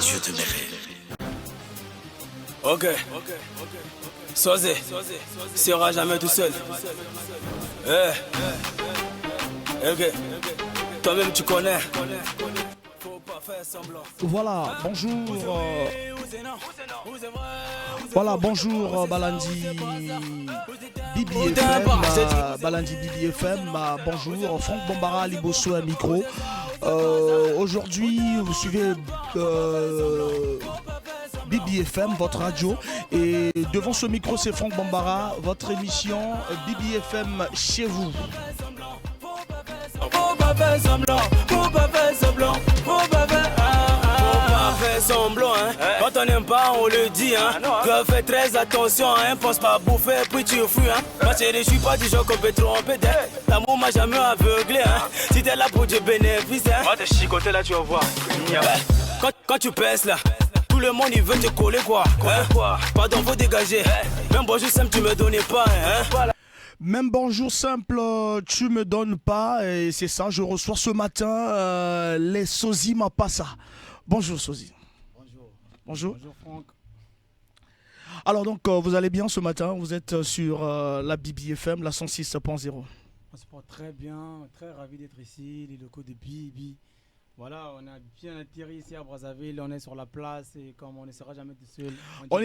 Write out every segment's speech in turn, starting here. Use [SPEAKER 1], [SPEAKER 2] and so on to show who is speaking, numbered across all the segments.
[SPEAKER 1] radio de mes rêves.
[SPEAKER 2] Ok. Sosé sera jamais tout seul. Ok. Toi-même tu connais. Faut pas faire semblant.
[SPEAKER 3] Voilà, bonjour. Voilà, bonjour Balandi Bibi FM. Balandi Bibi FM. Bonjour, Franck Bombara, Liboso à micro. Aujourd'hui, vous suivez Bibi FM, votre radio. Et devant ce micro, c'est Franck Bombara, votre émission Bibi FM chez vous.
[SPEAKER 2] Faut pas faire semblant, faut pas faire semblant, faut pas faire semblant, hein. Quand on n'aime pas, on le dit, hein. Que fais très attention, hein. Pense pas bouffer, puis tu fuis, hein. Moi chérie, je suis pas du genre qu'on peut tromper, l'amour m'a jamais aveuglé, hein. Si t'es là pour du bénéfice, hein. Moi t'es chicoté là, tu vas voir. Quand tu pèses là, tout le monde il veut te coller quoi, hein? Pardon, faut dégager. Même bonjour simple, tu me donnais pas, hein.
[SPEAKER 3] Même bonjour simple, tu me donnes pas. Et c'est ça, je reçois ce matin les Sosie Mapassa. Bonjour Sosie. Bonjour.
[SPEAKER 4] Bonjour Franck.
[SPEAKER 3] Alors donc, vous allez bien ce matin? Vous êtes sur la Bibi FM, la 106.0.
[SPEAKER 4] On se porte très bien, très ravi d'être ici, les locaux de Bibi. Voilà, on a bien atterri ici à Brazzaville, on est sur la place et comme on ne sera jamais tout seul.
[SPEAKER 3] On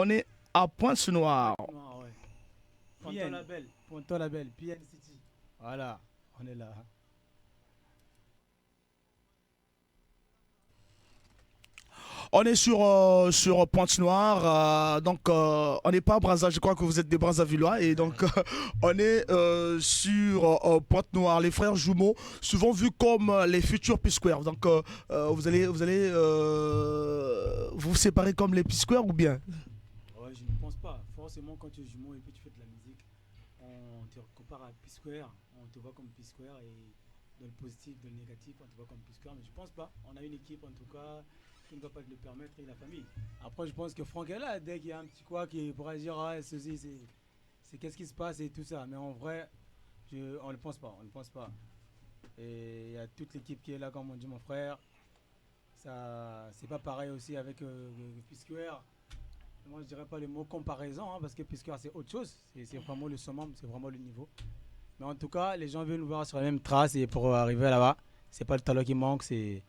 [SPEAKER 3] est à Pointe-Noire.
[SPEAKER 4] Ponton-la-Belle, PN City. Voilà, on est là.
[SPEAKER 3] On est sur Pointe-Noire, donc on n'est pas à Brazzaville, je crois que vous êtes des Brazzavillois, et donc on est sur Pointe-Noire, les frères jumeaux, souvent vus comme les futurs P-Square. Donc vous allez vous séparer comme les P-Square ou bien?
[SPEAKER 4] Ouais, je ne pense pas. Forcément, quand tu es jumeau et puis tu fais de la musique, on te compare à P-Square, on te voit comme P-Square, et dans le positif, dans le négatif, on te voit comme P-Square, mais je pense pas. On a une équipe en tout cas qui ne va pas le permettre, et la famille. Après, je pense que Franck est là, dès qu'il y a un petit quoi qui pourrait dire ah, ceci, c'est qu'est-ce qui se passe et tout ça. Mais en vrai, on ne pense pas, Et il y a toute l'équipe qui est là, comme on dit mon frère. Ça, c'est pas pareil aussi avec P-Square. Moi, je dirais pas le mot comparaison, hein, parce que P-Square c'est autre chose. C'est vraiment le summum, c'est vraiment le niveau. Mais en tout cas, les gens veulent nous voir sur la même trace, et pour arriver là-bas, c'est pas le talent qui manque, c'est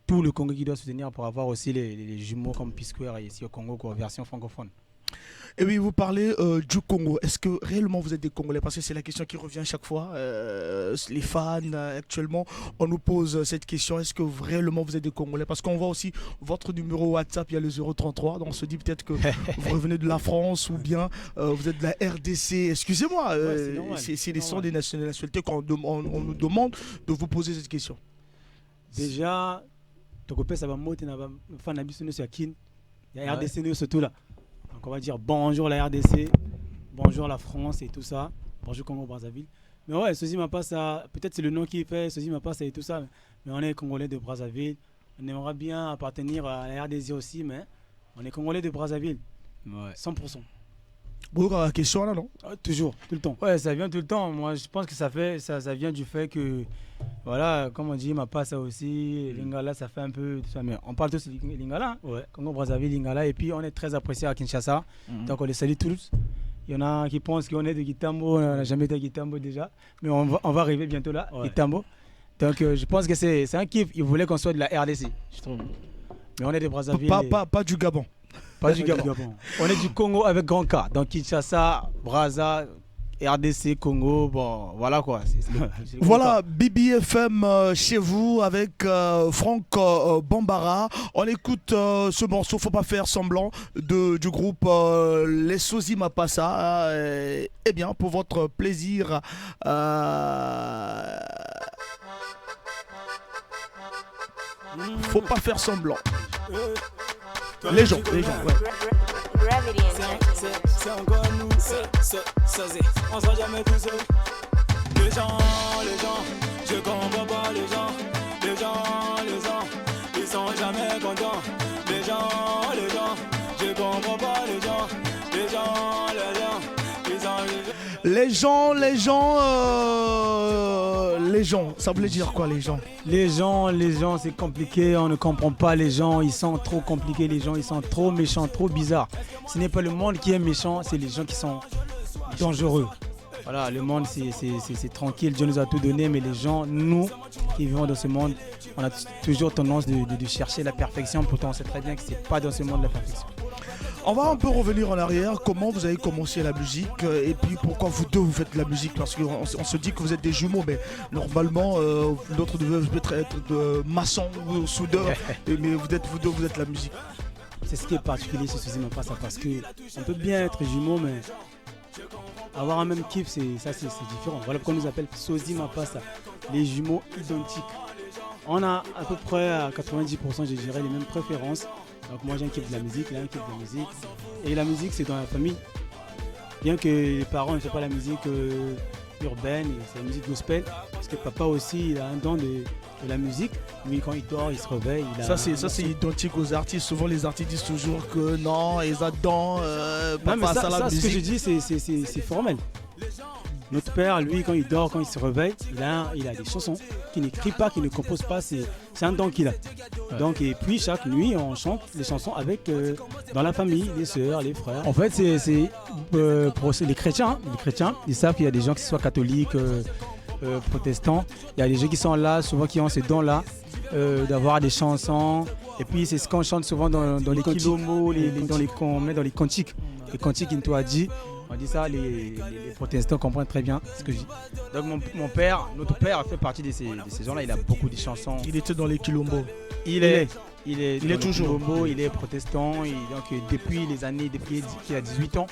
[SPEAKER 4] tout le Congo qui doit soutenir pour avoir aussi les jumeaux comme P-Square ici au Congo, quoi, version francophone.
[SPEAKER 3] Et oui, vous parlez du Congo. Est-ce que réellement vous êtes des Congolais? Parce que c'est la question qui revient chaque fois. Les fans, actuellement, on nous pose cette question. Est-ce que réellement vous êtes des Congolais? Parce qu'on voit aussi votre numéro WhatsApp, il y a le 033. Donc on se dit peut-être que vous revenez de la France ou bien vous êtes de la RDC. Excusez-moi, c'est les sons des nationalités qu'on nous demande de vous poser cette question.
[SPEAKER 4] Déjà, ça va monter dans le fan d'Abissonne sur Kin. Il y a RDC surtout là. Donc on va dire bonjour la RDC, bonjour la France et tout ça, bonjour Congo Brazzaville. Mais ouais, Sosie Mapassa, peut-être c'est le nom qui fait Sosie Mapassa et tout ça, mais on est Congolais de Brazzaville. On aimerait bien appartenir à la RDC aussi, mais on est Congolais de Brazzaville, 100%.
[SPEAKER 3] Beaucoup la question là, non?
[SPEAKER 4] Toujours, tout le temps. Ouais, ça vient tout le temps. Moi, je pense que ça vient du fait que, voilà, comme on dit, Mapassa aussi, Lingala, ça fait un peu tout ça. Mais on parle tous de Lingala, hein? Congo Brazzaville, Lingala, et puis on est très apprécié à Kinshasa. Donc on les salue tous. Il y en a qui pensent qu'on est de Gitambo, on n'a jamais été à Gitambo déjà, mais on va arriver bientôt là, Gitambo. Donc je pense que c'est un kiff. Ils voulaient qu'on soit de la RDC, je trouve. Mais on est de Brazzaville.
[SPEAKER 3] Pas du Gabon.
[SPEAKER 4] Pas du Gabon. On est du Congo avec grand K. Donc Kinshasa, Brazza, RDC, Congo, bon, voilà quoi. C'est
[SPEAKER 3] voilà, Bibi FM chez vous avec Franck Bombara. On écoute ce morceau, faut pas faire semblant, du groupe Les Sosie Mapassa. Eh bien, pour votre plaisir. Faut pas faire semblant. Les gens, ouais.
[SPEAKER 2] C'est encore nous, on sera jamais tout seul. Les gens, je comprends pas les gens, ils sont jamais contents. Les gens, je comprends pas les gens, ils sont...
[SPEAKER 3] Les gens, ça voulait dire quoi les gens?
[SPEAKER 4] Les gens, c'est compliqué, on ne comprend pas les gens, ils sont trop compliqués, les gens, ils sont trop méchants, trop bizarres. Ce n'est pas le monde qui est méchant, c'est les gens qui sont dangereux. Voilà, le monde c'est tranquille, Dieu nous a tout donné, mais les gens, nous qui vivons dans ce monde, on a toujours tendance de chercher la perfection, pourtant on sait très bien que c'est pas dans ce monde la perfection.
[SPEAKER 3] On va un peu revenir en arrière, comment vous avez commencé la musique et puis pourquoi vous deux vous faites la musique, parce qu'on se dit que vous êtes des jumeaux, mais normalement l'autre devait être de maçon ou soudeur, mais vous deux vous êtes la musique.
[SPEAKER 4] C'est ce qui est particulier chez Sosie Mapassa, parce qu'on peut bien être jumeaux, mais avoir un même kiff, c'est différent. Voilà pourquoi on nous appelle Sosie Mapassa, les jumeaux identiques. On a à peu près à 90%, je dirais, les mêmes préférences. Donc moi j'ai un kiff de la musique, il a un kiff de la musique. Et la musique c'est dans la famille. Bien que les parents ne font pas la musique urbaine, c'est la musique gospel. Parce que papa aussi il a un don de la musique. Lui quand il dort, il se réveille. Ça
[SPEAKER 3] c'est identique aux artistes. Souvent les artistes disent toujours que non, ils adorent papa ça la musique.
[SPEAKER 4] Ce que je dis c'est formel. Notre père, lui, quand il dort, quand il se réveille, il a des chansons qu'il n'écrit pas, qu'il ne compose pas, c'est un don qu'il a. Ouais. Donc, et puis chaque nuit, on chante les chansons avec dans la famille, les sœurs, les frères. En fait, c'est pour les chrétiens, ils savent qu'il y a des gens qui soient catholiques, protestants. Il y a des gens qui sont là, souvent qui ont ces dons-là, d'avoir des chansons. Et puis c'est ce qu'on chante souvent dans les kilomos, qu'on met dans les cantiques. Les cantiques, il nous a dit. On dit ça, les protestants comprennent très bien ce que je dis. Donc notre père fait partie de ces gens-là, il a beaucoup de chansons.
[SPEAKER 3] Il était dans les quilombos.
[SPEAKER 4] Il est toujours.
[SPEAKER 3] Quilombos,
[SPEAKER 4] il est protestant, donc depuis qu'il a 18 ans,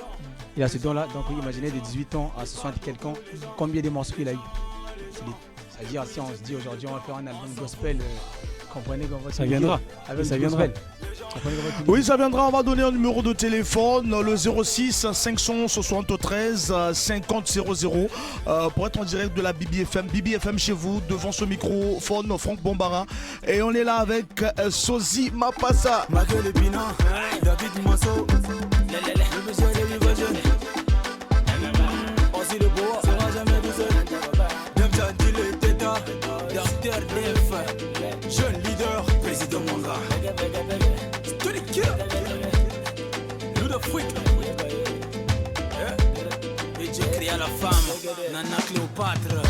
[SPEAKER 4] il a ce don-là. Donc imaginez de 18 ans à 60 et quelques ans, combien de morceaux il a eu. C'est-à-dire si on se dit aujourd'hui on va faire un album gospel, comprenez qu'on va
[SPEAKER 3] ça viendra.
[SPEAKER 4] Ça viendra.
[SPEAKER 3] Oui, ça viendra. On va donner un numéro de téléphone, le 06 573 50 00 pour être en direct de la BBFM. BBFM chez vous, devant ce microphone, Franck Bombara. Et on est là avec Sosie Mapassa. David Masso.
[SPEAKER 2] Jeune leader, président Manga. Nous de freak. Et Dieu créa la femme, Nana Cléopâtre.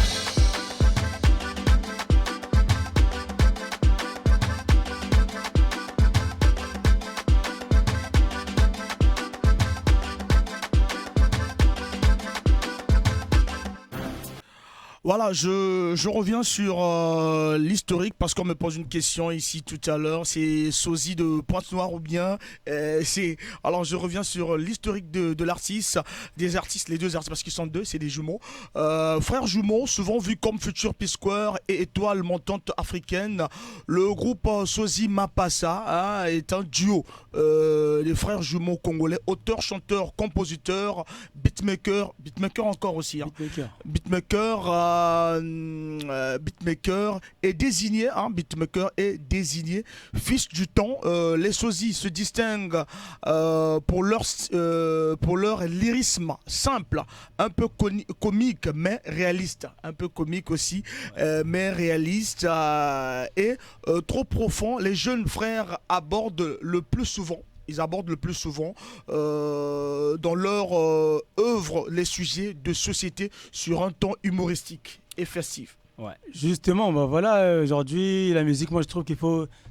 [SPEAKER 3] Voilà, je reviens sur l'historique parce qu'on me pose une question ici tout à l'heure. C'est Sosie de Pointe-Noire ou bien alors je reviens sur l'historique de l'artiste, des artistes, les deux artistes parce qu'ils sont deux, c'est des jumeaux. Frères jumeaux, souvent vus comme Futur P-Square et Étoile Montante Africaine. Le groupe Sosie Mapassa est un duo. Les frères jumeaux congolais, auteurs, chanteurs, compositeurs, beatmaker encore aussi. Beatmaker est désigné, fils du temps. Les Sosies se distinguent pour leur lyrisme simple, un peu comique mais réaliste, un peu comique aussi, mais réaliste et trop profond. Les jeunes frères abordent le plus souvent dans leur œuvre les sujets de société sur un ton humoristique et festif.
[SPEAKER 4] Ouais, justement, voilà, aujourd'hui, la musique, moi je trouve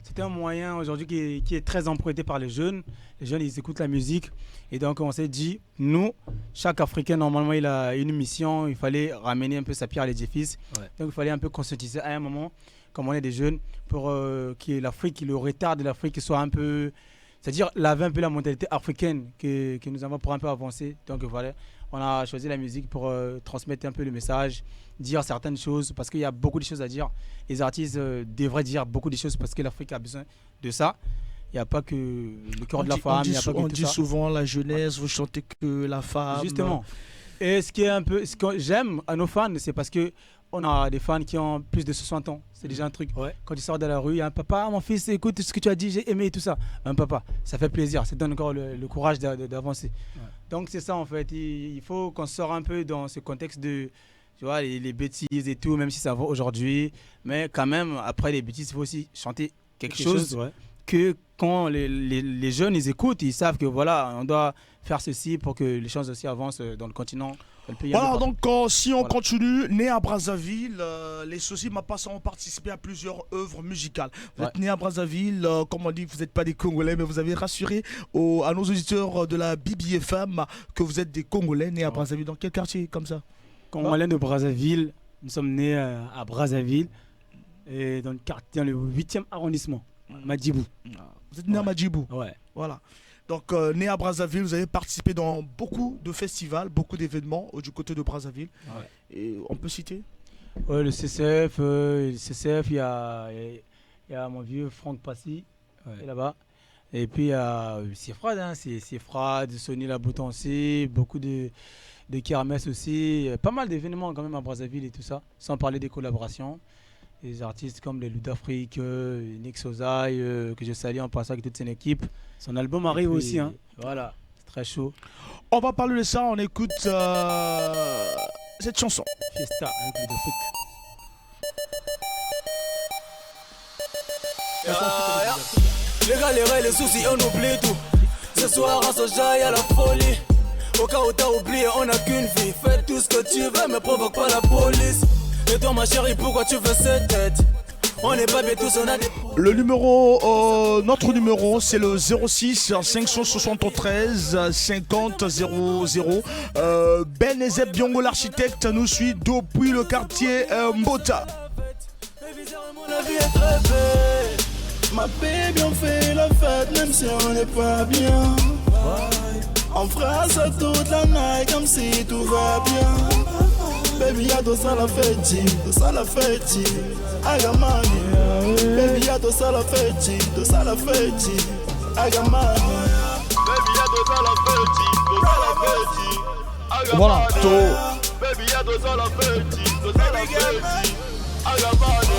[SPEAKER 4] c'est un moyen aujourd'hui qui est très emprunté par les jeunes. Les jeunes, ils écoutent la musique et donc on s'est dit, nous, chaque Africain, normalement, il a une mission, il fallait ramener un peu sa pierre à l'édifice. Ouais. Donc il fallait un peu conscientiser à un moment, comme on est des jeunes, pour que l'Afrique, le retard de l'Afrique soit un peu... C'est-à-dire laver un peu la mentalité africaine que nous avons pour un peu avancer. Donc voilà, on a choisi la musique pour transmettre un peu le message, dire certaines choses, parce qu'il y a beaucoup de choses à dire. Les artistes devraient dire beaucoup de choses parce que l'Afrique a besoin de ça. Il n'y a pas que le cœur de la femme.
[SPEAKER 3] On dit souvent la jeunesse, vous chantez que la femme.
[SPEAKER 4] Justement. Et ce que j'aime à nos fans, c'est parce que on a des fans qui ont plus de 60 ans. C'est déjà un truc.
[SPEAKER 2] Ouais.
[SPEAKER 4] Quand tu sors de la rue, il y a un papa, mon fils, écoute ce que tu as dit, j'ai aimé tout ça. Un papa, ça fait plaisir, ça donne encore le courage d'avancer. Ouais. Donc c'est ça en fait, il faut qu'on sorte un peu dans ce contexte de, tu vois, les bêtises et tout, même si ça va aujourd'hui. Mais quand même, après les bêtises, il faut aussi chanter quelque chose ouais. Que quand les jeunes ils écoutent, ils savent que voilà, on doit faire ceci pour que les choses aussi avancent dans le continent.
[SPEAKER 3] Voilà, donc si on continue, né à Brazzaville, les Sosie Mapassa ont participé à plusieurs œuvres musicales. Vous êtes né à Brazzaville, comme on dit, vous n'êtes pas des Congolais, mais vous avez rassuré à nos auditeurs de la BBFM que vous êtes des Congolais nés à Brazzaville. Dans quel quartier comme ça?
[SPEAKER 4] Congolais de Brazzaville, nous sommes nés à Brazzaville, et dans le 8e arrondissement, Madjibou.
[SPEAKER 3] Vous êtes né à Madjibou?
[SPEAKER 4] Ouais.
[SPEAKER 3] Voilà. Donc, né à Brazzaville, vous avez participé dans beaucoup de festivals, beaucoup d'événements du côté de Brazzaville. Ouais. Et on peut citer
[SPEAKER 4] le CCF, il y a mon vieux Franck Passy, là-bas. Et puis, il y a Sifrad, Sifrad, Sonny Labouton aussi, beaucoup de kermesses aussi. Pas mal d'événements quand même à Brazzaville et tout ça, sans parler des collaborations. Des artistes comme les Ludafrique, Nick Sozai, que je salue en passant avec toute son équipe. Son album arrive aussi. Hein. Voilà, c'est très chaud.
[SPEAKER 3] On va parler de ça, on écoute cette chanson.
[SPEAKER 4] Fiesta avec Ludafrique.
[SPEAKER 2] Les galères, les soucis, on oublie tout. Ce soir, on se jaille à la folie. Au cas où t'as oublié, on n'a qu'une vie. Fais tout ce que tu veux, mais provoque pas la police. Et toi ma chérie, pourquoi tu veux cette tête? On n'est pas bien tous, on a des...
[SPEAKER 3] Le numéro, notre numéro, c'est le 06 573 50 00. Ben Ezeb Biongo l'architecte nous suit depuis le quartier Mbota.
[SPEAKER 1] Ma baby, on fait la fête même si on n'est pas bien. On fera ça toute la night comme si tout va bien. Baby, y'a dos à la fête, dos à la fête, Agamani. Baby, y'a dos à la fête, dos à la fête, Agamani. Baby, y'a dos à la fête, dos à la fête, Agamani.
[SPEAKER 3] Voilà,
[SPEAKER 1] Baby, y'a dos à la fête, dos à la fête, Agamani.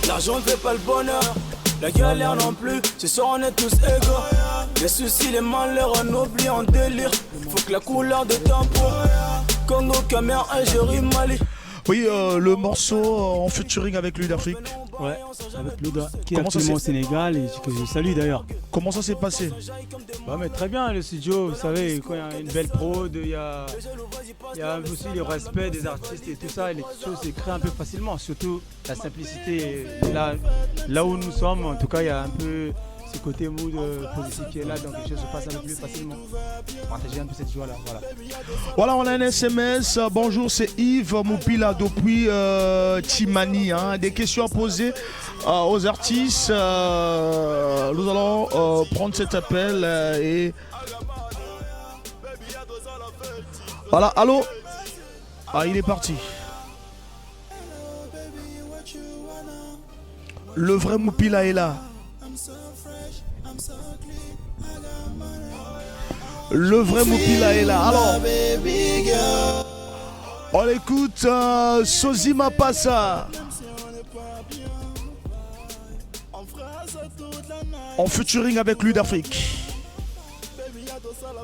[SPEAKER 2] L'argent ne fait pas le bonheur, la galère non plus, ce soir on est tous égaux. Les soucis, les malheurs, on oublie en délire. Faut que la couleur de ta peau, Congo, Cameroun, Algérie, Mali.
[SPEAKER 3] Oui, le morceau en featuring avec Ludafrique.
[SPEAKER 4] Ouais, avec Luda, qui est actuellement au Sénégal et que je salue d'ailleurs.
[SPEAKER 3] Comment ça s'est passé?
[SPEAKER 4] Bah mais très bien, le studio, vous savez, quand il y a une belle prod, il y a aussi le respect des artistes et tout ça, et les choses se créent un peu facilement, surtout la simplicité. Là où nous sommes, en tout cas, il y a un peu ce côté mood positif qui est là, donc les choses se passent un peu plus facilement. Partager un peu cette joie-là,
[SPEAKER 3] voilà, on a un SMS. Bonjour, c'est Yves Moupila depuis Timani. Hein. Des questions à poser aux artistes. Nous allons prendre cet appel et... Voilà, allô? Ah, il est parti. Le vrai Moupila est là. Le vrai Moupila est là. Alors, on écoute Sosie Mapassa en featuring avec Ludafrique.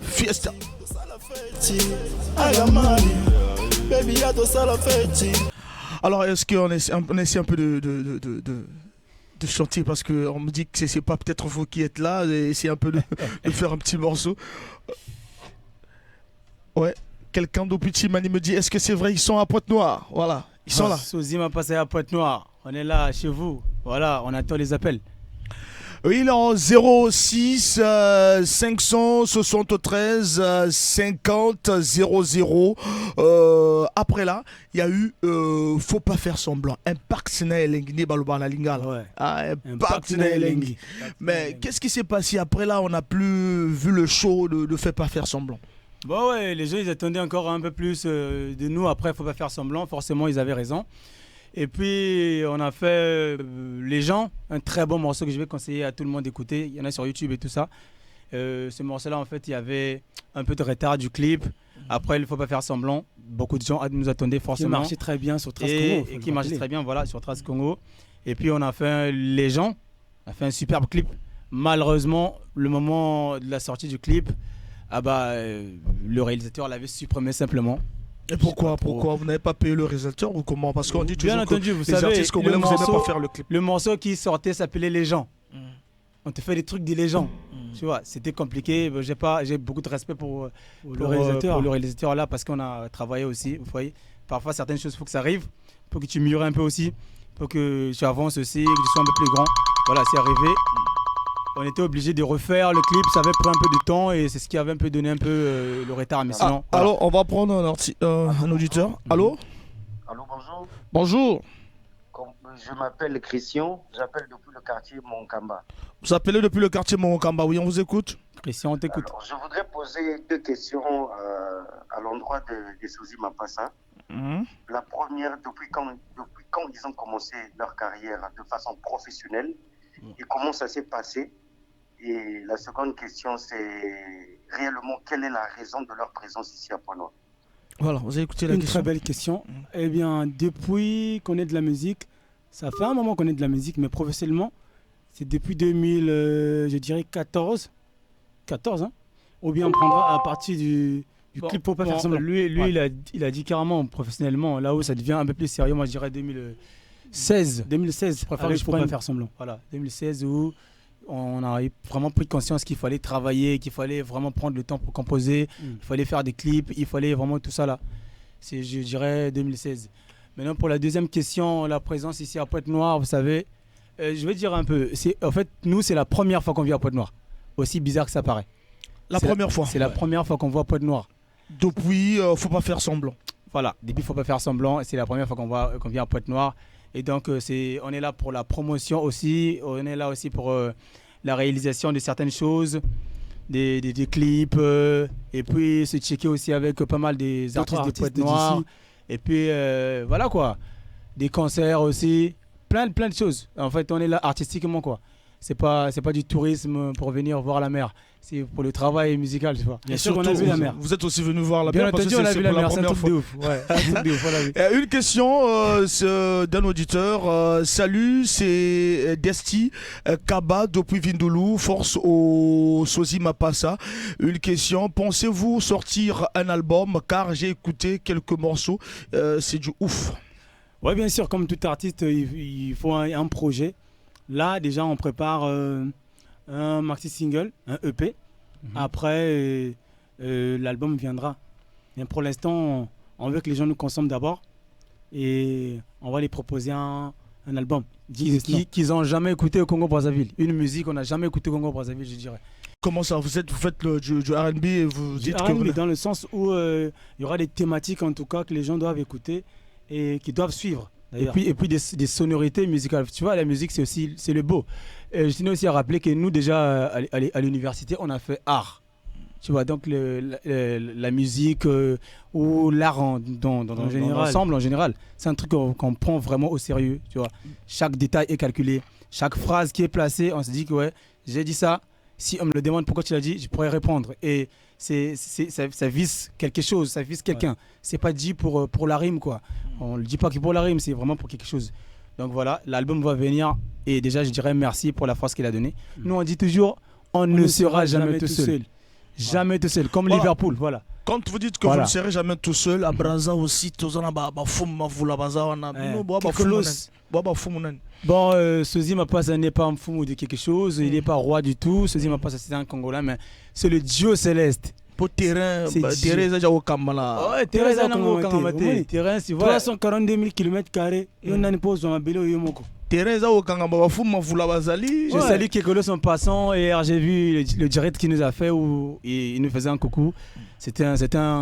[SPEAKER 3] Fiesta. Alors, est-ce qu'on essaie un peu de chanter, parce qu'on me dit que c'est pas peut-être vous qui êtes là, et essayer un peu de faire un petit morceau. Ouais, quelqu'un depuis Timani me dit, est-ce que c'est vrai, ils sont à Pointe-Noire? Voilà, ils sont là.
[SPEAKER 4] Sosie m'a passé à Pointe-Noire, on est là chez vous, voilà, on attend les appels.
[SPEAKER 3] Oui, il est en 06 573 50 00. Après là, il y a eu faut pas faire semblant. Impact Sénélengi Balobana Lingala.
[SPEAKER 4] Ouais.
[SPEAKER 3] Impact Sénélengi. Mais qu'est-ce qui s'est passé après là? On n'a plus vu le show de Fais pas faire semblant.
[SPEAKER 4] Bon ouais, les gens ils attendaient encore un peu plus de nous. Après, faut pas faire semblant. Forcément, ils avaient raison. Et puis, on a fait Les gens, un très bon morceau que je vais conseiller à tout le monde d'écouter. Il y en a sur YouTube et tout ça. Ce morceau-là, en fait, il y avait un peu de retard du clip. Après, il ne faut pas faire semblant. Beaucoup de gens nous attendaient forcément.
[SPEAKER 2] Qui marchait très bien sur Trace Congo.
[SPEAKER 4] Et qui marchait très bien, voilà, sur Trace Congo. Et puis, on a fait Les gens. On a fait un superbe clip. Malheureusement, le moment de la sortie du clip, le réalisateur l'avait supprimé simplement.
[SPEAKER 3] Et pourquoi vous n'avez pas payé le réalisateur ou comment? Parce qu'on dit toujours
[SPEAKER 4] bien entendu, vous
[SPEAKER 3] les
[SPEAKER 4] savez,
[SPEAKER 3] artistes congolais, vous n'aimez pas faire le clip.
[SPEAKER 4] Le morceau qui sortait s'appelait Les gens. On te fait des trucs des gens. Tu vois, c'était compliqué. J'ai beaucoup de respect pour le réalisateur là, parce qu'on a travaillé aussi. Vous voyez, parfois certaines choses, il faut que ça arrive, pour que tu mûres un peu aussi, pour que tu avances aussi, que tu sois un peu plus grand. Voilà, c'est arrivé. On était obligé de refaire le clip, ça avait pris un peu de temps et c'est ce qui avait un peu donné un peu le retard. Mais sinon, voilà.
[SPEAKER 3] Alors, on va prendre un auditeur. Allô?
[SPEAKER 5] Allô, bonjour.
[SPEAKER 3] Bonjour.
[SPEAKER 5] Je m'appelle Christian, j'appelle depuis le quartier Monkamba.
[SPEAKER 3] Vous appelez depuis le quartier Monkamba, oui, on vous écoute.
[SPEAKER 4] Christian, on t'écoute.
[SPEAKER 5] Alors, je voudrais poser 2 questions à l'endroit de Sozi Mapassa. La première, depuis quand ils ont commencé leur carrière de façon professionnelle et comment ça s'est passé? Et la seconde question, c'est réellement quelle est la raison de leur présence ici à Pointe-Noire?
[SPEAKER 3] Voilà, vous avez écouté la
[SPEAKER 2] Une
[SPEAKER 3] question.
[SPEAKER 2] très belle question. Eh bien, depuis qu'on est de la musique, ça fait un moment qu'on est de la musique, mais professionnellement, c'est depuis 2014, hein. Ou bien on prendra à partir du clip pour pas faire semblant.
[SPEAKER 4] Lui il a dit carrément professionnellement, là où ça devient un peu plus sérieux, moi je dirais 2016.
[SPEAKER 2] 2016,
[SPEAKER 4] Je préfère pas faire semblant. Voilà, 2016 où on a vraiment pris conscience qu'il fallait travailler, qu'il fallait vraiment prendre le temps pour composer, il fallait faire des clips, il fallait vraiment tout ça là. C'est, je dirais, 2016. Maintenant, pour la deuxième question, la présence ici à Pointe-Noire, vous savez, je vais dire un peu. En fait, nous, c'est la première fois qu'on vit à Pointe-Noire. Aussi bizarre que ça paraît.
[SPEAKER 3] La première fois.
[SPEAKER 4] C'est la première fois qu'on voit Pointe-Noire.
[SPEAKER 3] Depuis, faut pas faire semblant.
[SPEAKER 4] Voilà, depuis, faut pas faire semblant. C'est la première fois qu'on vient à Pointe-Noire. Et donc, on est là pour la promotion aussi. On est là aussi pour la réalisation de certaines choses, des clips. Et puis, se checker aussi avec pas mal des artistes de Pointe-Noire. Et puis, voilà quoi. Des concerts aussi. Plein de choses. En fait, on est là artistiquement quoi. C'est pas du tourisme pour venir voir la mer. C'est pour le travail musical, tu vois.
[SPEAKER 3] Bien sûr qu'on a vu la mer. Vous êtes aussi venu voir la mer.
[SPEAKER 4] Bien entendu, on a vu la mer, c'est un truc de ouf. Ouais, un truc de ouf, on l'a vu.
[SPEAKER 3] Une question d'un auditeur. Salut, c'est Desti Kaba depuis Vindouloulou, force au Sozi Mapassa. Une question, pensez-vous sortir un album? Car j'ai écouté quelques morceaux, c'est du ouf.
[SPEAKER 2] Oui, bien sûr, comme tout artiste, il faut un projet. Là, déjà, on prépare un maxi-single, un EP. Après, l'album viendra. Mais pour l'instant, on veut que les gens nous consomment d'abord. Et on va les proposer un album.
[SPEAKER 4] Qu'ils n'ont jamais écouté au Congo-Brazzaville. Une musique qu'on n'a jamais écouté au Congo-Brazzaville, je dirais.
[SPEAKER 3] Comment ça? Vous faites du R&B et vous dites
[SPEAKER 2] que... R&B dans le sens où il y aura des thématiques, en tout cas, que les gens doivent écouter et qui doivent suivre.
[SPEAKER 4] Et puis des sonorités musicales. Tu vois, la musique, c'est le beau. Je tenais aussi à rappeler que nous, déjà, à l'université, on a fait art. Tu vois, donc la musique ou l'art en général, c'est un truc qu'on prend vraiment au sérieux. Tu vois, chaque détail est calculé. Chaque phrase qui est placée, on se dit que ouais, j'ai dit ça. Si on me le demande pourquoi tu l'as dit, je pourrais répondre. Et ça vise quelque chose, ça vise quelqu'un. Ouais. C'est pas dit pour la rime, quoi. On le dit pas que pour la rime, c'est vraiment pour quelque chose. Donc voilà, l'album va venir. Et déjà, je dirais merci pour la phrase qu'il a donnée. Nous, on dit toujours, on ne sera jamais tout seul. Jamais tout seul, comme Liverpool, voilà.
[SPEAKER 3] Quand vous dites que vous ne serez jamais tout seul, à Brazza aussi,
[SPEAKER 4] bon, Sozi Mapassa n'est pas un fou de quelque chose, il n'est pas roi du tout. Sozi Mapassa, c'est un Congolais, mais c'est le Dieu céleste.
[SPEAKER 3] Pour terrain, Teresa au Kamala.
[SPEAKER 2] Ouais, Teresa au Kamala. Terrain, c'est 342 000 km². Et on a une pause dans un bélo Yomoko.
[SPEAKER 3] Teresa au Kamala,
[SPEAKER 4] je salue Kekolo son passant. Et j'ai vu le direct qu'il nous a fait où il nous faisait un coucou. C'était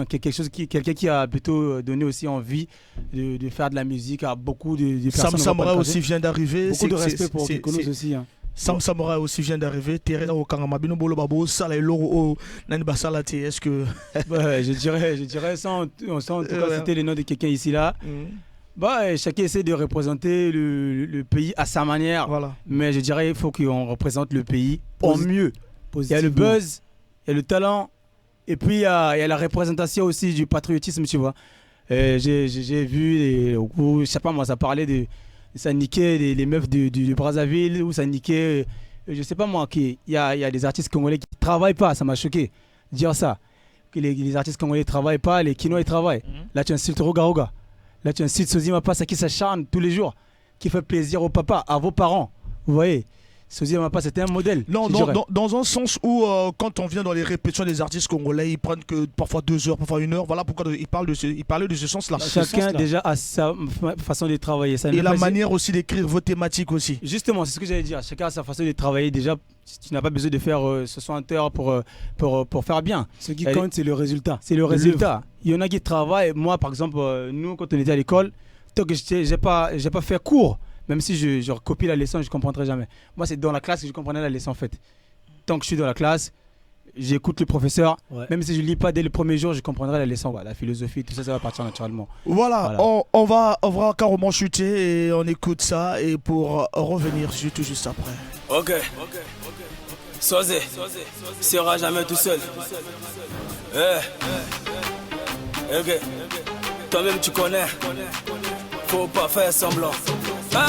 [SPEAKER 4] quelqu'un qui a plutôt donné aussi envie de faire de la musique à beaucoup de personnes.
[SPEAKER 3] Sam Samora aussi vient d'arriver.
[SPEAKER 2] Beaucoup de respect pour Kekolo aussi.
[SPEAKER 3] Sam Samora aussi vient d'arriver. Teresa au Kamala, Binobolo Babo, Sala et Loro, Nani Basalati. Est-ce que.
[SPEAKER 4] Je dirais ça. En tout cas, c'était le nom de quelqu'un ici là. Bah, chacun essaie de représenter le pays à sa manière.
[SPEAKER 3] Voilà.
[SPEAKER 4] Mais je dirais qu'il faut qu'on représente le pays au mieux. Il y a le buzz, il y a le talent, et puis il y a la représentation aussi du patriotisme, tu vois. J'ai vu, je sais pas moi, ça parlait de ça niquait les meufs du Brazzaville, ou ça niquait, je sais pas moi, il y a des artistes congolais qui travaillent pas, ça m'a choqué, dire ça. Que les artistes congolais ne travaillent pas, les Kinois ils travaillent. Là tu insultes Roga Roga. Là tu incites Sozi Mapassa qui s'acharne tous les jours, qui fait plaisir au papa, à vos parents. Vous voyez, Sozi Mapassa c'était un modèle.
[SPEAKER 3] Non, dans un sens où quand on vient dans les répétitions des artistes congolais, ils prennent que parfois 2 heures, parfois 1 heure. Voilà pourquoi ils parlaient de ce sens-là.
[SPEAKER 4] Chacun déjà a sa façon de travailler. Ça
[SPEAKER 3] et la manière aussi d'écrire vos thématiques aussi.
[SPEAKER 4] Justement, c'est ce que j'allais dire. Chacun a sa façon de travailler. Déjà, tu n'as pas besoin de faire 60 heures pour faire bien. Ce qui compte, c'est le résultat. C'est le résultat. Il y en a qui travaillent. Moi, par exemple, nous, quand on était à l'école, tant que j'ai pas fait cours, même si je recopie la leçon, je ne comprendrai jamais. Moi, c'est dans la classe que je comprenais la leçon en fait. Tant que je suis dans la classe, j'écoute le professeur. Ouais. Même si je ne lis pas dès le premier jour, je comprendrai la leçon. La philosophie, tout ça, ça va partir naturellement.
[SPEAKER 3] Voilà. On va carrément chuter et on écoute ça. Et pour revenir tout juste après.
[SPEAKER 2] Ok. Sosé sera jamais tout seul. Ok. Toi-même tu connais. Faut pas faire semblant. Hein?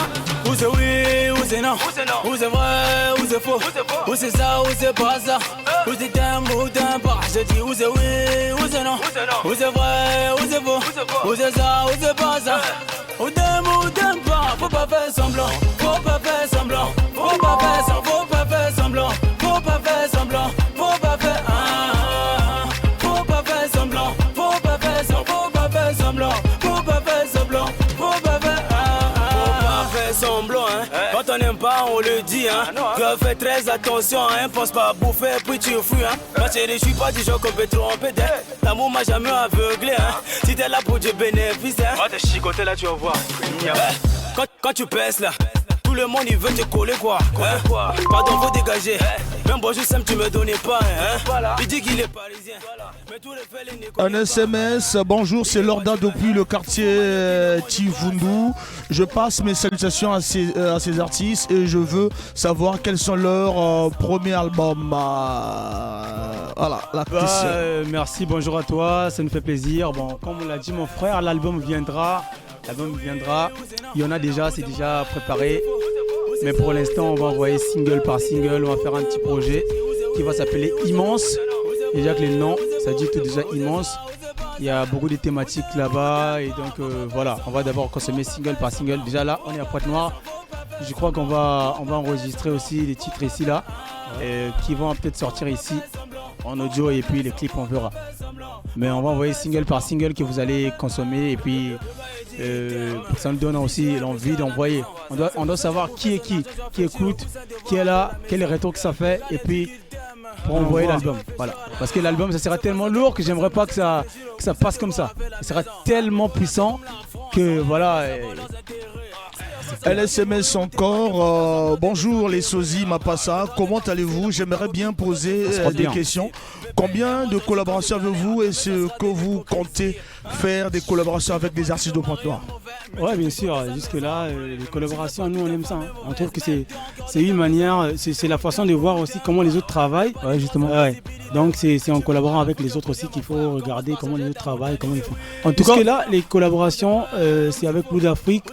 [SPEAKER 2] Où c'est oui, où c'est non? Où c'est vrai, où c'est faux? Où c'est ça, où c'est pas ça? Où c'est t'aimes ou t'aimes pas? Je dis où c'est oui, où c'est non? Où c'est vrai, où c'est faux? Où c'est ça, où c'est pas ça? Où t'aimes ou t'aimes pas? Faut pas faire semblant. Faut pas faire semblant. Faut pas faire semblant. Faut pas faire semblant. Faut pas faire semblant. Faut pas faire faut pas faire semblant. Faut pas faire semblant. Faut pas faire semblant. Faut pas faire semblant. Faut pas faire semblant, hein. Quand on n'aime pas, on le dit, hein. Que fais très attention, hein. Pense pas à bouffer, puis tu fuis, hein. Ma chérie, je suis pas du genre qu'on peut tromper, hein. L'amour m'a jamais aveuglé, hein. Si t'es là pour du bénéfice, hein. Va te chicoter là, tu vas voir. Quand tu pèses là, tout le monde il veut te coller quoi. Pardon, faut dégager. Même bonjour Sam, tu me donnais pas, hein. Il dit qu'il est parisien.
[SPEAKER 3] Un SMS, bonjour, c'est Lorda depuis le quartier Tivundu. Je passe mes salutations à ces artistes et je veux savoir quels sont leurs premiers albums. Voilà, la question.
[SPEAKER 4] Merci, bonjour à toi, ça nous fait plaisir. Bon, comme on l'a dit mon frère, l'album viendra. Il y en a déjà, c'est déjà préparé. Mais pour l'instant, on va envoyer single par single. On va faire un petit projet qui va s'appeler Immense. Déjà que le nom, ça dit tout déjà Immense. Il y a beaucoup de thématiques là-bas. Et donc voilà, on va d'abord consommer single par single. Déjà là, on est à Pointe-Noire. Je crois qu'on va enregistrer aussi les titres ici là. Qui vont peut-être sortir ici en audio et puis les clips on verra. Mais on va envoyer single par single que vous allez consommer et puis ça nous donne aussi l'envie d'envoyer. On doit savoir qui est qui écoute, qui est là, quel est le retour que ça fait et puis pour envoyer l'album. Voilà. Parce que l'album ça sera tellement lourd que j'aimerais pas que ça passe comme ça. Ça sera tellement puissant que voilà.
[SPEAKER 3] LSMS encore, bonjour les Sozi Mapassa, comment allez-vous? J'aimerais bien poser des questions. Combien de collaborations avez-vous? Est-ce que vous comptez faire des collaborations avec des artistes de Pointe-Noire?
[SPEAKER 4] Ouais, bien sûr, jusque-là, les collaborations, nous on aime ça. Hein. On trouve que c'est une manière, c'est la façon de voir aussi comment les autres travaillent. Ouais, justement. Ouais. Donc c'est en collaborant avec les autres aussi qu'il faut regarder comment les autres travaillent, comment ils font. En tout cas, là, les collaborations, c'est avec Blue d'Afrique.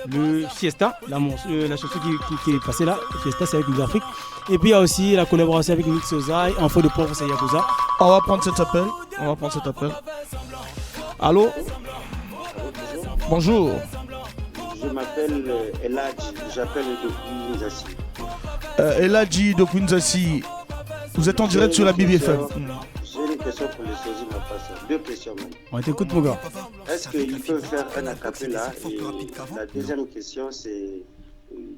[SPEAKER 4] Le Fiesta, la chanson qui est passée là, Fiesta c'est avec Blue d'Afrique. Et puis il y a aussi la collaboration avec Mix Ozai, Info de Pauvre c'est Yakuza.
[SPEAKER 3] On va prendre cet appel. Allô? Bonjour.
[SPEAKER 6] Je m'appelle Eladji, j'appelle depuis Nzassi.
[SPEAKER 3] Eladji depuis Nzassi, vous êtes en direct sur la BBFM.
[SPEAKER 6] J'ai une question pour les Sozi Mapassa, 2 questions même.
[SPEAKER 4] On t'écoute mon gars.
[SPEAKER 6] Est-ce qu'ils peuvent faire un acapella? Et la deuxième question c'est,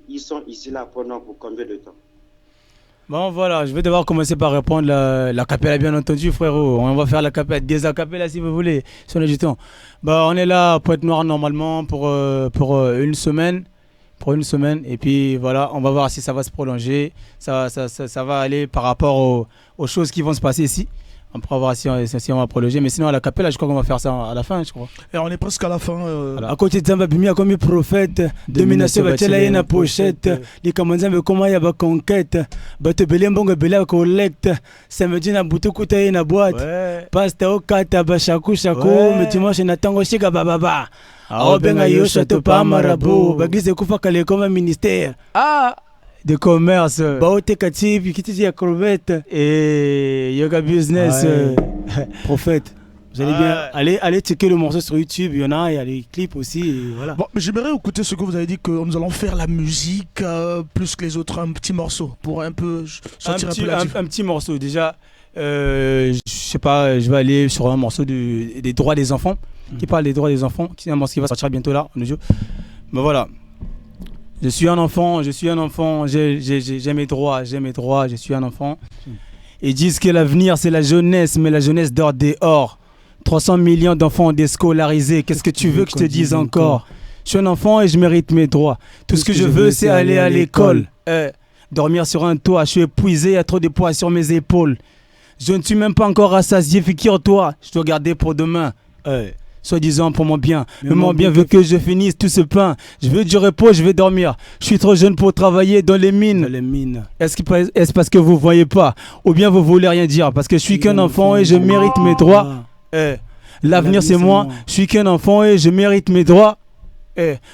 [SPEAKER 6] ils sont ici là pour combien de temps?
[SPEAKER 4] Bon voilà, je vais devoir commencer par répondre l'acapella bien entendu frérot. On va faire l'acapella, des acapellas si vous voulez, sur le jeton. Bah on est là à Pointe-Noire normalement pour une semaine. Et puis voilà, on va voir si ça va se prolonger. Ça va aller par rapport aux choses qui vont se passer ici.
[SPEAKER 2] On pourra voir si on va prolonger. Mais sinon, à la capella, je crois qu'on va faire ça à la fin, je crois.
[SPEAKER 3] Et on est presque à la fin.
[SPEAKER 2] Voilà. À côté de Zamba Bimi, comme le prophète, domination, Batela et na pochette, les Kamanzambe, comment il y a conquête, Batebelembong, Bela collecte, samedi na Butukuta et na boîte, Pasta au Kata, Bachakou, Chakou, mais dimanche, na Tango Chiga Baba. Ah, ben ayo, château pas marabout, Bagis de Koufa Kale comme un ministère. Ah! De commerce, Baote Katib, qui te dit à crevette et yoga business, prophète. Vous allez bien aller checker le morceau sur YouTube, il y a les clips aussi. Et voilà.
[SPEAKER 3] Bon, j'aimerais écouter ce que vous avez dit, que nous allons faire la musique plus que les autres, un petit morceau pour un peu sortir
[SPEAKER 2] un petit morceau. Déjà, je sais pas, je vais aller sur un morceau des droits des enfants, qui parle des droits des enfants, qui est un morceau qui va sortir bientôt là, en audio. Mais voilà. Je suis un enfant, j'ai mes droits, je suis un enfant. Ils disent que l'avenir c'est la jeunesse, mais la jeunesse dort dehors. 300 millions d'enfants déscolarisés, qu'est-ce que tu veux que je te dise encore? Je suis un enfant et je mérite mes droits. Tout ce que je veux c'est aller à l'école. Dormir sur un toit, je suis épuisé, il y a trop de poids sur mes épaules. Je ne suis même pas encore rassasié, figure-toi, je dois garder pour demain. Soi-disant pour mon bien. Mais mon bien veut que je finisse tout ce pain. Je veux du repos, je veux dormir. Je suis trop jeune pour travailler dans les mines. Est-ce parce que vous voyez pas? Ou bien vous voulez rien dire? Parce que je suis qu'un enfant et je mérite mes droits. L'avenir c'est moi. Je suis qu'un enfant et je mérite mes droits.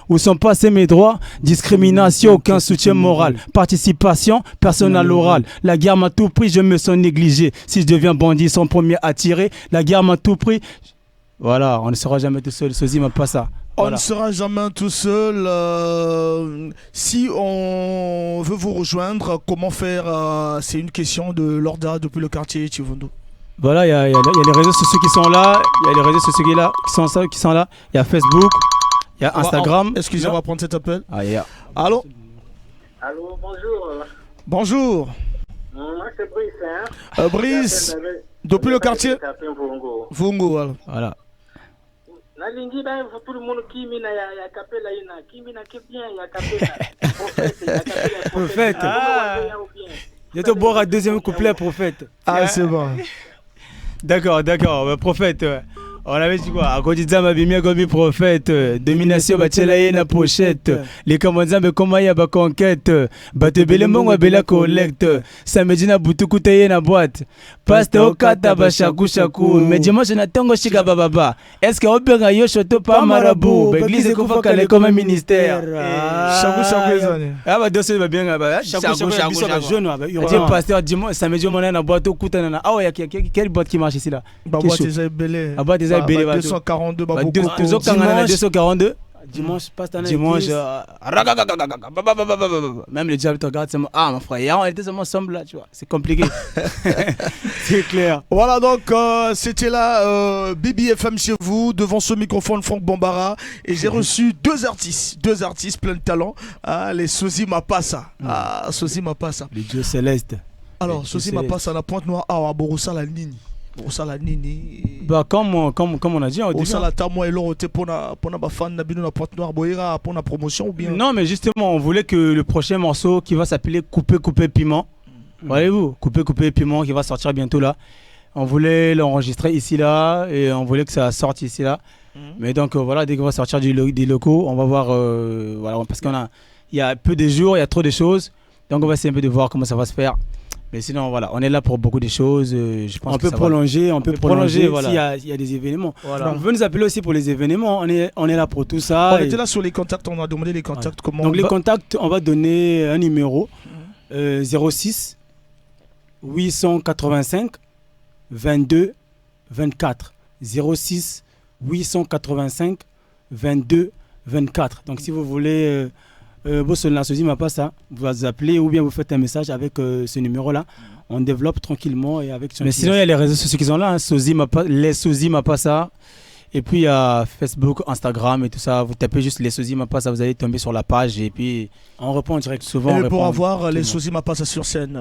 [SPEAKER 2] Où sont passés mes droits? Discrimination, aucun soutien moral. Participation, personne à l'oral. La guerre m'a tout pris, je me sens négligé. Si je deviens bandit, sans premier à tirer. La guerre m'a tout pris. Voilà, on ne sera jamais tout seul, Sosie m'a pas ça.
[SPEAKER 3] On ne sera jamais tout seul. Si on veut vous rejoindre, comment faire? C'est une question de Lorda depuis le quartier Chivundo.
[SPEAKER 2] Voilà, il y a les réseaux sociaux qui sont là, il y a les réseaux sociaux qui sont là, il y a Facebook, il y a Instagram.
[SPEAKER 3] Excusez-moi, on va prendre cet appel.
[SPEAKER 2] Allô?
[SPEAKER 7] Allô, bonjour.
[SPEAKER 3] Bonjour.
[SPEAKER 7] Moi, c'est Brice.
[SPEAKER 3] Brice, depuis le quartier Vungo.
[SPEAKER 2] Voilà.
[SPEAKER 7] Nalingi ba tout le monde qui mina ya capella ina qui mina qui bien ya capella prophète.
[SPEAKER 2] Je vais te boire un deuxième couplet prophète.
[SPEAKER 3] Ah c'est bon.
[SPEAKER 2] D'accord, prophète. On avait dit quoi? À côté de ça, ma bimia comme prophète. Domination, batela na pochette. Les commandants, comment y a ba conquête. Batebele mongo bela collecte. Samedi na butukuta na boîte. Paste au kata ba shaku. Mais dimanche na tango chiga baba. Est-ce que obenga yo choto pas marabout? L'église kufa kale comme un ministère.
[SPEAKER 3] Shaku ezane.
[SPEAKER 2] Ah ba dossier va bien ba. Shaku jeune ba. Il dit pasteur dimanche samedi on na boîte au kuta na. Ah ouais, quelle boîte qui marche ici là?
[SPEAKER 3] Ba boîte des belé.
[SPEAKER 2] 242 dimanche même le diable te regarde seulement mon frère on était seulement ensemble là tu vois c'est compliqué. C'est clair.
[SPEAKER 3] Voilà donc c'était là BBFM chez vous devant ce microphone Franck Bambara et j'ai reçu deux artistes plein de talent, les Sosie Mapasa. Sosie Mapasa
[SPEAKER 2] les dieux célestes.
[SPEAKER 3] Alors Sosie Mapasa la Pointe Noire à Borossa la Nini.
[SPEAKER 2] Bah comme on a dit au début.
[SPEAKER 3] Pour la promotion ou bien.
[SPEAKER 2] Non mais justement on voulait que le prochain morceau qui va s'appeler Couper Piment. Voyez-vous, Couper Piment qui va sortir bientôt là. On voulait l'enregistrer ici là et on voulait que ça sorte ici là. Mais donc voilà, dès qu'on va sortir des locaux, on va voir voilà parce il y a peu de jours, il y a trop de choses. Donc on va essayer un peu de voir comment ça va se faire. Mais sinon, voilà, on est là pour beaucoup de choses. Je pense on peut prolonger voilà. S'il y a des événements. Voilà. Donc, vous pouvez nous appeler aussi pour les événements. On est là pour tout ça.
[SPEAKER 3] On était là sur les contacts, on a demandé les contacts.
[SPEAKER 2] Voilà. Donc, les contacts, on va donner un numéro 06 885 22 24. 06 885 22 24. Donc, si vous voulez. Sosie m'a pas ça. Vous appelez ou bien vous faites un message avec ce numéro-là. On développe tranquillement et avec. Mais sinon il y a les réseaux sociaux qui sont là. Sosie m'a pas ça. Et puis il y a Facebook, Instagram et tout ça. Vous tapez juste les Sosie m'a pas ça. Vous allez tomber sur la page et puis on répond direct souvent.
[SPEAKER 3] Et pour avoir les Sosie m'a pas ça sur scène,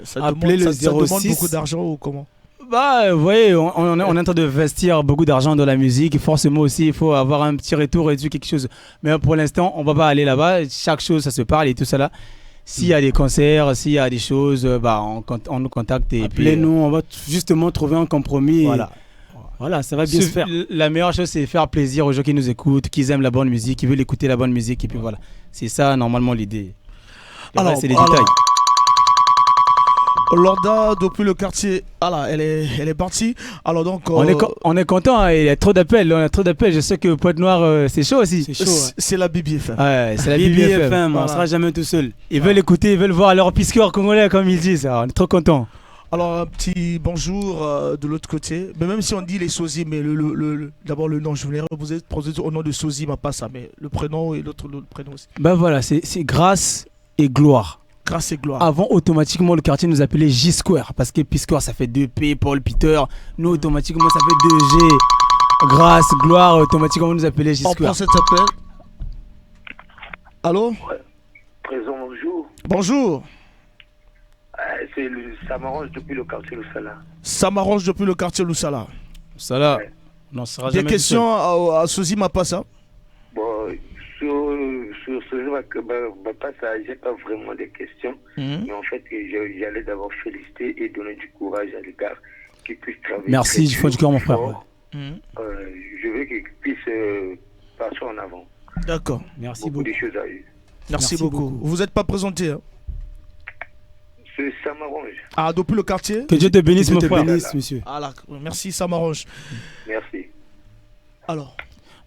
[SPEAKER 3] ça demande beaucoup d'argent ou comment?
[SPEAKER 2] Bah, vous voyez, on est en train de investir beaucoup d'argent dans la musique. Forcément aussi, il faut avoir un petit retour et quelque chose. Mais pour l'instant, on va pas aller là-bas. Chaque chose, ça se parle et tout ça là. S'il y a des concerts, s'il y a des choses, on nous contacte.
[SPEAKER 4] Appelez-nous, on va justement trouver un compromis.
[SPEAKER 2] Voilà,
[SPEAKER 4] ça va bien se faire.
[SPEAKER 2] La meilleure chose, c'est faire plaisir aux gens qui nous écoutent, qui aiment la bonne musique, qui veulent écouter la bonne musique. Et puis voilà, c'est ça normalement l'idée. Alors, c'est les détails.
[SPEAKER 3] Lorda, depuis le quartier, elle est partie. Alors donc,
[SPEAKER 2] on est content, hein, il y a trop d'appels. Je sais que Pointe-Noire, c'est chaud aussi.
[SPEAKER 4] C'est chaud.
[SPEAKER 3] C'est la BBFM.
[SPEAKER 2] Ouais, c'est la BBFM.
[SPEAKER 4] On ne sera jamais tout seul.
[SPEAKER 2] Ils veulent écouter, ils veulent voir leur pisqueur congolais, comme ils disent. Alors, on est trop content.
[SPEAKER 3] Alors un petit bonjour de l'autre côté. Mais même si on dit les Sosi, mais d'abord le nom, je voulais vous poser au nom de Sosi Mapassa, mais le prénom et l'autre prénom aussi.
[SPEAKER 2] Ben voilà, c'est grâce et gloire.
[SPEAKER 3] Grâce et gloire.
[SPEAKER 2] Avant, automatiquement, le quartier nous appelait J-Square. Parce que P-Square, ça fait 2P, Paul, Peter. Nous, automatiquement, ça fait 2G. Grâce, gloire, automatiquement, nous appelait J-Square.
[SPEAKER 3] On prend cet appel. Allô?
[SPEAKER 8] Ouais. Présent, bonjour.
[SPEAKER 3] Bonjour.
[SPEAKER 8] Ça m'arrange depuis le quartier Loussala.
[SPEAKER 3] Ça m'arrange depuis le quartier Loussala.
[SPEAKER 2] Loussala,
[SPEAKER 8] ouais.
[SPEAKER 2] On n'en sera jamais.
[SPEAKER 3] Des questions à Sosi Mapassa?
[SPEAKER 8] Bon, sur ce Mapassa, j'ai pas vraiment des questions. Mais en fait, j'allais d'abord féliciter et donner du courage à l'égard qu'ils puissent travailler.
[SPEAKER 2] Merci, je fais du cœur, mon frère.
[SPEAKER 8] Je veux qu'ils puissent passer en avant.
[SPEAKER 3] D'accord.
[SPEAKER 2] Merci beaucoup.
[SPEAKER 8] Des choses à eux.
[SPEAKER 3] Merci beaucoup. Vous n'êtes pas présenté, hein?
[SPEAKER 8] Ça m'arrange.
[SPEAKER 3] Ah, depuis le quartier?
[SPEAKER 2] Que Dieu te bénisse, mon frère. Monsieur.
[SPEAKER 3] Ah là, merci, ça m'arrange.
[SPEAKER 8] Merci.
[SPEAKER 3] Alors.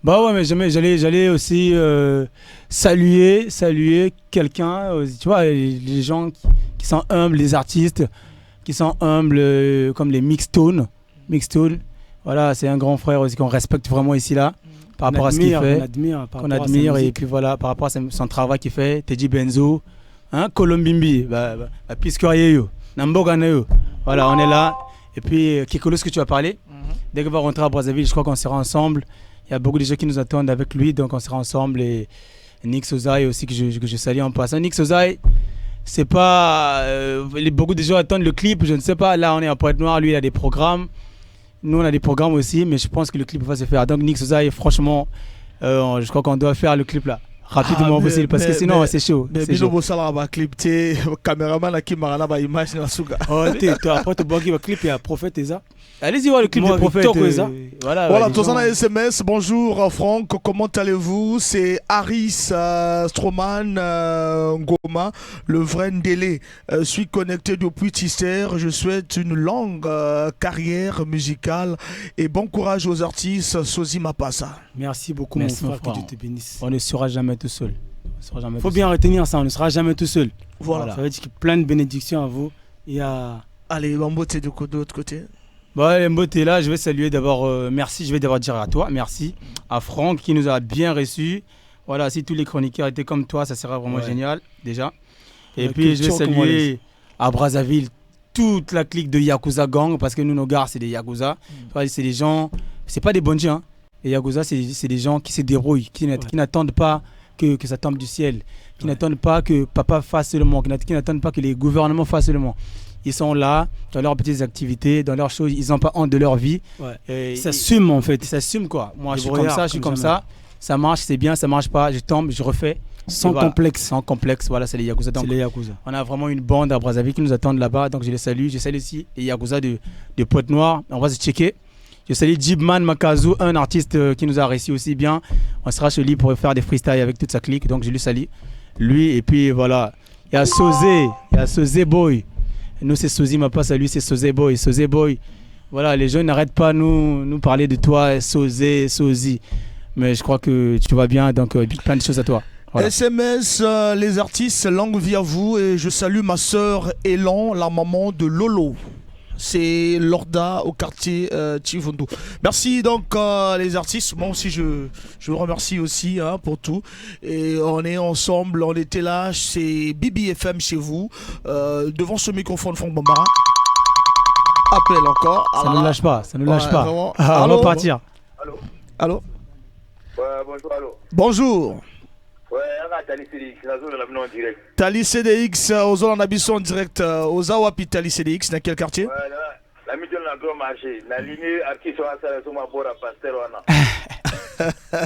[SPEAKER 2] Bah ouais, mais j'allais aussi saluer quelqu'un, tu vois, les gens qui sont humbles, les artistes qui sont humbles, comme les Mixtone. Voilà, c'est un grand frère aussi qu'on respecte vraiment ici là, par rapport à ce qu'il fait, qu'on admire, et puis voilà, par rapport à son travail qu'il fait. Teddy Benzo, hein, Colombimbi, Piscorier, Namboganeyo. Voilà, on est là. Et puis Kikolo, ce que tu as parlé, dès qu'on va rentrer à Brazzaville, je crois qu'on sera ensemble. Il y a beaucoup de gens qui nous attendent avec lui, donc on sera ensemble. Et Nick Sozai aussi, que je salue en passant. Nick Sozai, c'est pas. Beaucoup de gens attendent le clip, je ne sais pas. Là, on est à Pointe-Noire, lui, il a des programmes. Nous, on a des programmes aussi, mais je pense que le clip va se faire. Donc, Nick Sozai, franchement, je crois qu'on doit faire le clip là. Rapidement possible, parce que sinon, c'est chaud.
[SPEAKER 3] Mais Bino Sala va clip, tu caméraman qui m'a la image dans la souga.
[SPEAKER 2] Oh, après, tu vois qu'il va clip, il y a Prophète et ça. Allez-y voir le clip de Prophète.
[SPEAKER 3] Voilà, tous en a SMS. Bonjour Franck, comment allez-vous? C'est Harris Stroman Ngoma, le vrai Ndélé. Je suis connecté depuis Tisser. Je souhaite une longue carrière musicale et bon courage aux artistes. Sosi Mapassa.
[SPEAKER 4] Merci beaucoup, mon frère, que Dieu te bénisse.
[SPEAKER 2] On ne sera jamais tout seul.
[SPEAKER 4] Il faut bien retenir ça, on ne sera jamais tout seul.
[SPEAKER 3] Voilà.
[SPEAKER 4] Ça veut dire qu'il y a plein de bénédictions à vous.
[SPEAKER 3] Allez, Mbote de l'autre côté.
[SPEAKER 2] Bon, Mbote là, je vais saluer d'abord, merci, je vais d'abord dire à toi, merci, à Franck qui nous a bien reçus. Voilà, si tous les chroniqueurs étaient comme toi, ça serait vraiment génial, déjà. Et puis, je vais saluer à Brazzaville toute la clique de Yakuza Gang, parce que nous, nos gars, c'est des Yakuza. C'est des gens, c'est pas des bandits, hein. Les Yakuza, c'est des gens qui se débrouillent, qui n'attendent pas que ça tombe du ciel, qui n'attendent pas que papa fasse le monde, qui n'attendent pas que les gouvernements fassent le monde. Ils sont là, dans leurs petites activités, dans leurs choses, ils n'ont pas honte de leur vie.
[SPEAKER 4] Ils s'assument en fait.
[SPEAKER 2] Ils s'assument quoi. Moi je suis comme ça, je suis comme ça. Ça marche, c'est bien, ça marche pas, je tombe, je refais.
[SPEAKER 4] Sans complexe.
[SPEAKER 2] Sans complexe, voilà, c'est les Yakuza. Donc,
[SPEAKER 4] c'est les Yakuza.
[SPEAKER 2] On a vraiment une bande à Brazzaville qui nous attendent là-bas, donc je les salue. Je salue aussi les Yakuza de Pointe-Noire. On va se checker. Je salue Jibman Makazu, un artiste qui nous a réussi aussi bien. On sera chez lui pour faire des freestyles avec toute sa clique, donc je lui salue. Lui, et puis voilà. Il y a Sozé Boy. Nous, c'est Sosi Mapassa, lui, c'est Sozé Boy. Sozé Boy. Voilà, les jeunes n'arrêtent pas nous parler de toi, Sozi. Mais je crois que tu vas bien, donc plein de choses à toi. Voilà.
[SPEAKER 3] SMS, les artistes, longue vie à vous. Et je salue ma sœur Elan, la maman de Lolo. C'est Lorda au quartier Chivondo. Merci donc les artistes. Moi aussi je vous remercie aussi pour tout. Et on est ensemble, on était là, c'est BBFM chez vous. Devant ce microphone, Franck Bambara. Appel encore.
[SPEAKER 2] Ça ne lâche pas, ça ne lâche pas.
[SPEAKER 3] Vraiment.
[SPEAKER 2] On va partir.
[SPEAKER 3] Allô.
[SPEAKER 8] Ouais, bonjour, allô.
[SPEAKER 3] Bonjour.
[SPEAKER 8] Ouais, Tali CDX, la zone en direct.
[SPEAKER 3] Tali CDX, aux zones en habitant en direct. Aux Awapi Tali CDX, dans quel quartier?
[SPEAKER 8] Ouais, la mission de la grand marché. La ligne artiste sur la salle, sur ma bord à Pasteur.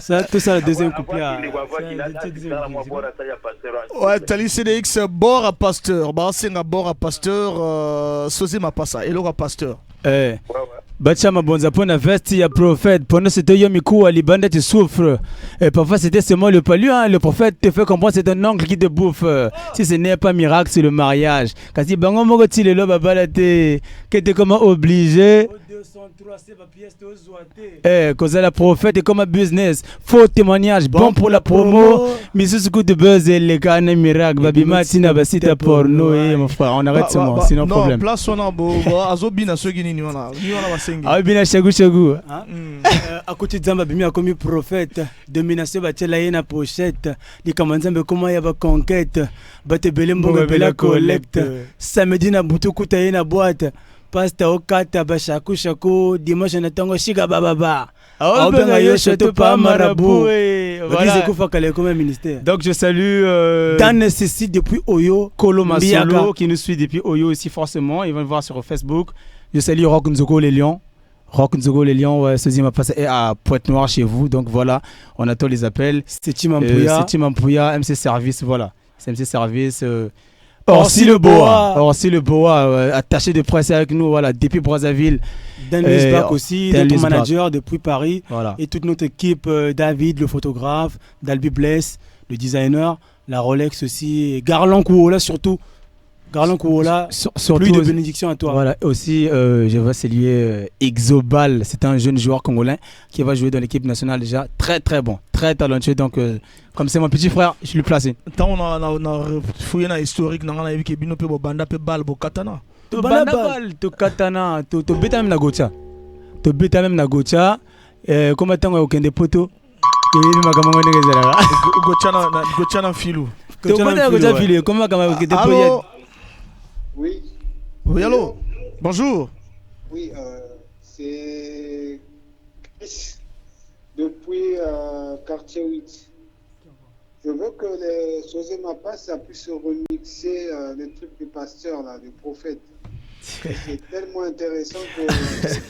[SPEAKER 4] Ça, tout ça, le deuxième couplet.
[SPEAKER 3] Ouais, Tali CDX, bord à pasteur. Bah, c'est un bord à pasteur. Sosé ma passa. Et l'autre pasteur.
[SPEAKER 4] Bachama Bonza na vesti ya prophète. Pendant c'était Yomiku Alibanda tu souffres. Et parfois c'était seulement le palu. Hein. Le prophète te fait comprendre c'est un oncle qui te bouffe. Si ce n'est pas miracle, c'est le mariage. Kasi bango moko ti le loba balate. Que t'es comment obligé. Cause la prophète est comme un business. Faux témoignage, bon pour la promo. Mais ce coup de buzz et les gars, un miracle. Babi Matina, basita porno. Mon frère, on arrête ce moment, sinon problème.
[SPEAKER 3] Non, place on a beau. Azobina, ceux qui n'y ont pas.
[SPEAKER 4] Ah, bien, chagou. À côté de Zamba, Bimi a commis prophète. Domination, la yena pochette. Les commandants, comment il y a une conquête. Bate Belembo, Bela collecte. Samedi, na boutou, koutaye na boîte. Pasta okata bashaku shaku dimanche natango shiga baba. Aobenga yo choto pa marabout. Voilà. Donc je salue Dan Necessi depuis Oyo, Koloma Solo qui nous suit depuis Oyo aussi forcément, ils vont le voir sur Facebook. Je salue Rock Nzogo les Lions. Rock Nzogo les Lions, ouais, Sozi m'a passé à Pointe-Noire chez vous. Donc voilà, on attend les appels. C'est Tim Ampouya, MC Service, voilà. C'est MC Service Orsi le Boa, attaché de presse avec nous, voilà, depuis Brazzaville. Dan Lisbach aussi, notre manager depuis Paris. Voilà. Et toute notre équipe, David, le photographe, Dalby Bless, le designer, la Rolex aussi, et Garland Kouola surtout. Garland Kouola, plus de bénédiction à toi. Voilà, aussi, je vais saluer Exobal, c'est un jeune joueur congolais qui va jouer dans l'équipe nationale déjà. Très très bon, très talentueux. Donc, comme c'est mon petit frère, je lui place.
[SPEAKER 3] Tant on a fouillé dans l'historique, on a vu que Bino peut banda peut bal bo katana.
[SPEAKER 4] To bal, to katana, to beta même na gocha. To beta même na gocha. Comment tant au kende poto. Et makamanga ngezela.
[SPEAKER 3] Gocha na filou.
[SPEAKER 4] Gocha filou, comment kama kende poto.
[SPEAKER 9] Oui.
[SPEAKER 3] Oui, allô. Bonjour.
[SPEAKER 9] Oui, c'est Chris depuis quartier 8. Je veux que les Sosé Mapa ça puisse remixer les trucs du pasteur là, du prophète. C'est tellement intéressant que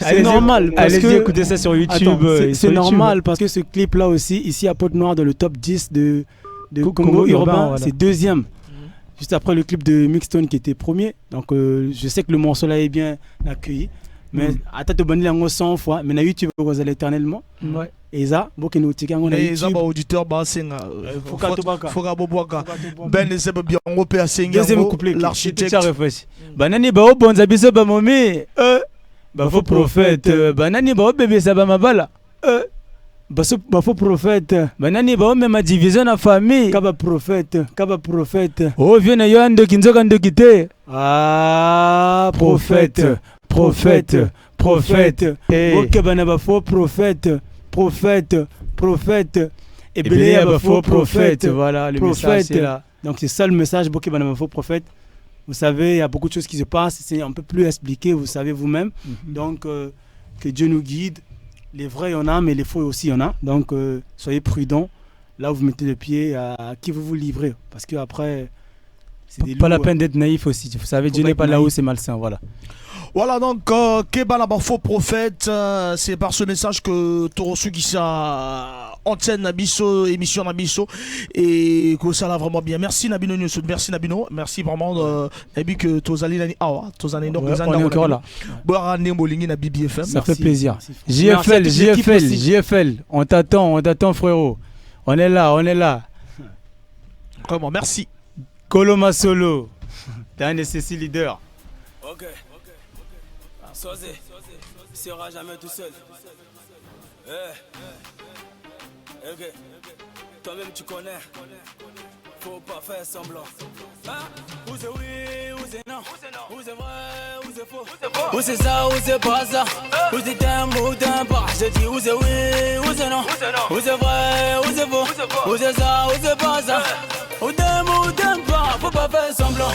[SPEAKER 4] c'est normal.
[SPEAKER 3] Allez-y écouter ça sur YouTube.
[SPEAKER 4] C'est normal parce que ce clip là aussi ici à Pointe-Noire dans le top 10 de Congo urbain, voilà. C'est deuxième. Juste après le clip de Mixstone qui était premier. Donc je sais que le morceau là est bien accueilli. Mais attends te bonner la 100 fois. Mais na YouTube vous allez éternellement. Ouais. Et ça, beaucoup nous tiens on a YouTube.
[SPEAKER 3] Et ça auditeur bassinga. Faut boaka. Ben les bien on peut assinga.
[SPEAKER 4] Deuxième couplet.
[SPEAKER 3] L'architecte.
[SPEAKER 4] Banani ba o bonza biso ba momi. Ba faux prophète. Banani ba o bébé ça ba mabala. Bah faux prophète. Banani ba même ma division na famille. Kaba prophète. Oh viens na yo ando kinzoka ndo kite. Ah prophète. OK bana ba faux prophète. Et Belé ba faux prophète. Voilà le message c'est là. Donc c'est ça le message OK bana ba faux prophète. Vous savez, il y a beaucoup de choses qui se passent, on ne peut plus expliquer, vous savez vous-même. Donc que Dieu nous guide. Les vrais, il y en a, mais les faux aussi, il y en a. Donc, soyez prudents. Là où vous mettez le pied, à qui vous livrez. Parce qu'après, c'est des loups. Pas la peine d'être naïf aussi. Vous savez, Dieu n'est pas là où c'est malsain. Voilà.
[SPEAKER 3] Voilà, donc, Kebana faux prophète, c'est par ce message que Torosu qui ça antenne Nabiso, émission Nabiso, et que ça l'a vraiment bien. Merci Nabino News, merci Nabino, merci vraiment. Et puis que Tozali Nani Awa, Tozali Nani,
[SPEAKER 4] on est encore là.
[SPEAKER 3] Boire Bolingi na BBFM.
[SPEAKER 4] Ça fait plaisir. JFL, on t'attend frérot. On est là.
[SPEAKER 3] Comment, merci.
[SPEAKER 4] Koloma Solo, t'es un Necessi leader.
[SPEAKER 2] Ok. Sosé sera jamais tout seul. Ok. Toi-même tu connais. Faut pas faire semblant. Où c'est oui, où c'est non. Où c'est vrai, où c'est faux. Où c'est ça, où c'est pas ça. Où c'est t'aimes ou t'aimes pas. Je dis où c'est oui, où c'est non. Où c'est vrai, où c'est faux. Où c'est ça, où c'est pas ça. Où t'aimes pas. Faut pas faire semblant.